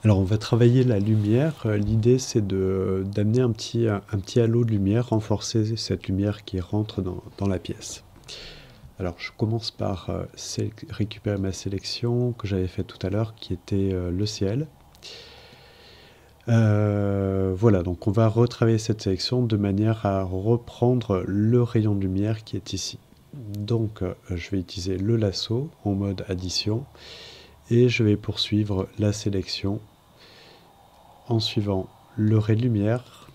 Alors on va travailler la lumière. L'idée c'est d'amener un petit halo de lumière, renforcer cette lumière qui rentre dans la pièce. Alors je commence par récupérer ma sélection que j'avais faite tout à l'heure qui était le ciel. Voilà, donc on va retravailler cette sélection de manière à reprendre le rayon de lumière qui est ici. Donc je vais utiliser le lasso en mode addition et je vais poursuivre la sélection en suivant le ray de lumière.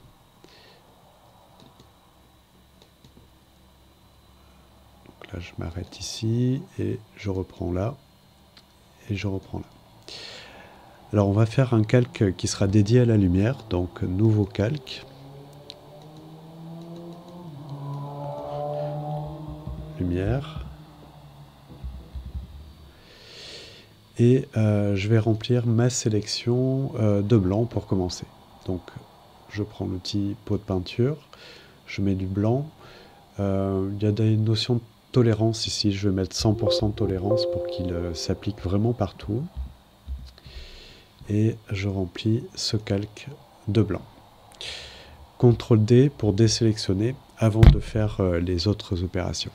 Donc là je m'arrête ici et je reprends là et je reprends là. Alors on va faire un calque qui sera dédié à la lumière, donc nouveau calque, lumière, et je vais remplir ma sélection de blanc pour commencer. Donc je prends l'outil pot de peinture, je mets du blanc, il y a des notions de tolérance ici, je vais mettre 100% de tolérance pour qu'il s'applique vraiment partout. Et je remplis ce calque de blanc. CTRL D pour désélectionner avant de faire les autres opérations.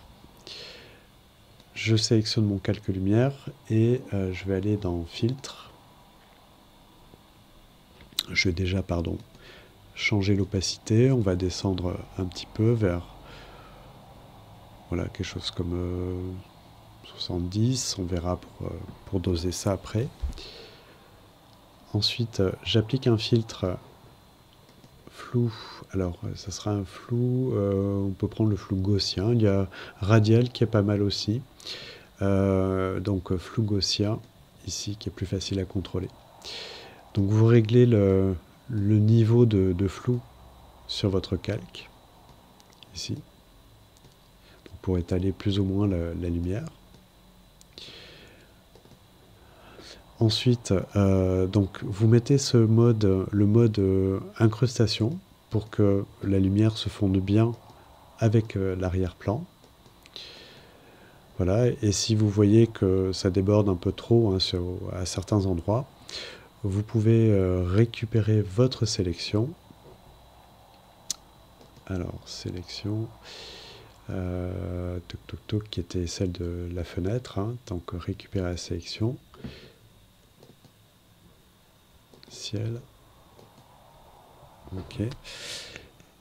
Je sélectionne mon calque lumière et je vais aller dans filtre. Je vais déjà, changer l'opacité. On va descendre un petit peu vers voilà, quelque chose comme 70. On verra pour doser ça après. Ensuite, j'applique un filtre flou. Alors, ça sera un flou, on peut prendre le flou gaussien. Il y a radial qui est pas mal aussi. Donc, flou gaussien, ici, qui est plus facile à contrôler. Donc, vous réglez le niveau de flou sur votre calque, ici, pour étaler plus ou moins la lumière. Ensuite, donc vous mettez le mode incrustation pour que la lumière se fonde bien avec l'arrière-plan. Voilà, et si vous voyez que ça déborde un peu trop à certains endroits, vous pouvez récupérer votre sélection. Alors, sélection, qui était celle de la fenêtre, hein, donc récupérer la sélection. Ciel. Ok.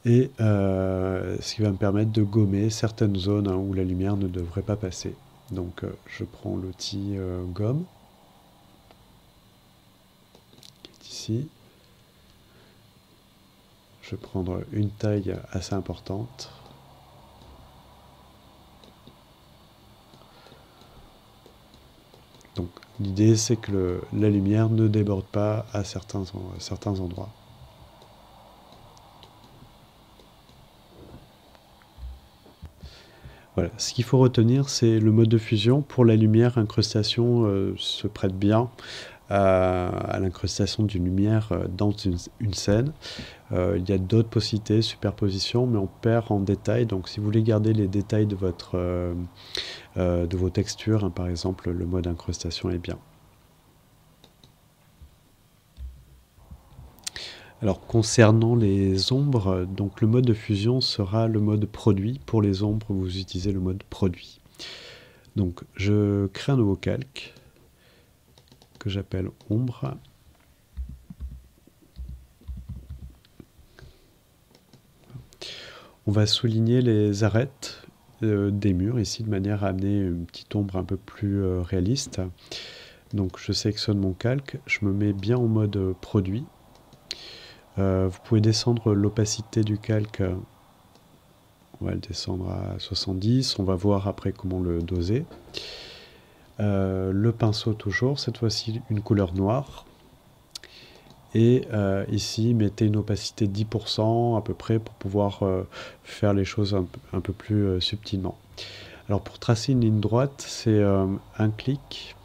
Et ce qui va me permettre de gommer certaines zones où la lumière ne devrait pas passer. Donc je prends l'outil gomme, qui est ici. Je vais prendre une taille assez importante. Donc l'idée c'est que la lumière ne déborde pas à certains endroits. Voilà. Ce qu'il faut retenir, c'est le mode de fusion. Pour la lumière, incrustation se prête bien à l'incrustation d'une lumière dans une scène. Il y a d'autres possibilités, superposition, mais on perd en détail. Donc si vous voulez garder les détails de vos textures, hein, par exemple, le mode incrustation est bien. Alors concernant les ombres, donc le mode de fusion sera le mode produit. Pour les ombres, vous utilisez le mode produit. Donc je crée un nouveau calque que j'appelle ombre. On va souligner les arêtes des murs ici de manière à amener une petite ombre un peu plus réaliste. Donc je sélectionne mon calque, je me mets bien en mode produit. Vous pouvez descendre l'opacité du calque, on va le descendre à 70, on va voir après comment le doser. Le pinceau toujours, cette fois-ci une couleur noire. Et ici, mettez une opacité de 10% à peu près pour pouvoir faire les choses un peu plus subtilement. Alors pour tracer une ligne droite, c'est un clic,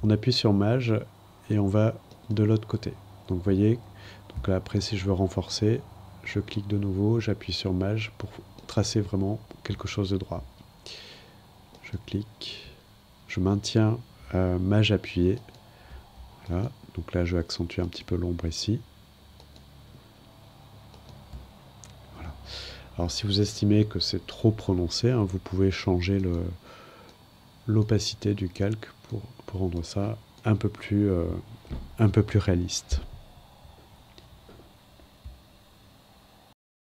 on appuie sur Maj et on va de l'autre côté. Donc vous voyez, donc là, après si je veux renforcer, je clique de nouveau, j'appuie sur Maj pour tracer vraiment quelque chose de droit. Je clique, je maintiens Maj appuyé, voilà. Donc là, je vais accentuer un petit peu l'ombre ici. Voilà. Alors si vous estimez que c'est trop prononcé, hein, vous pouvez changer l'opacité du calque pour rendre ça un peu plus réaliste.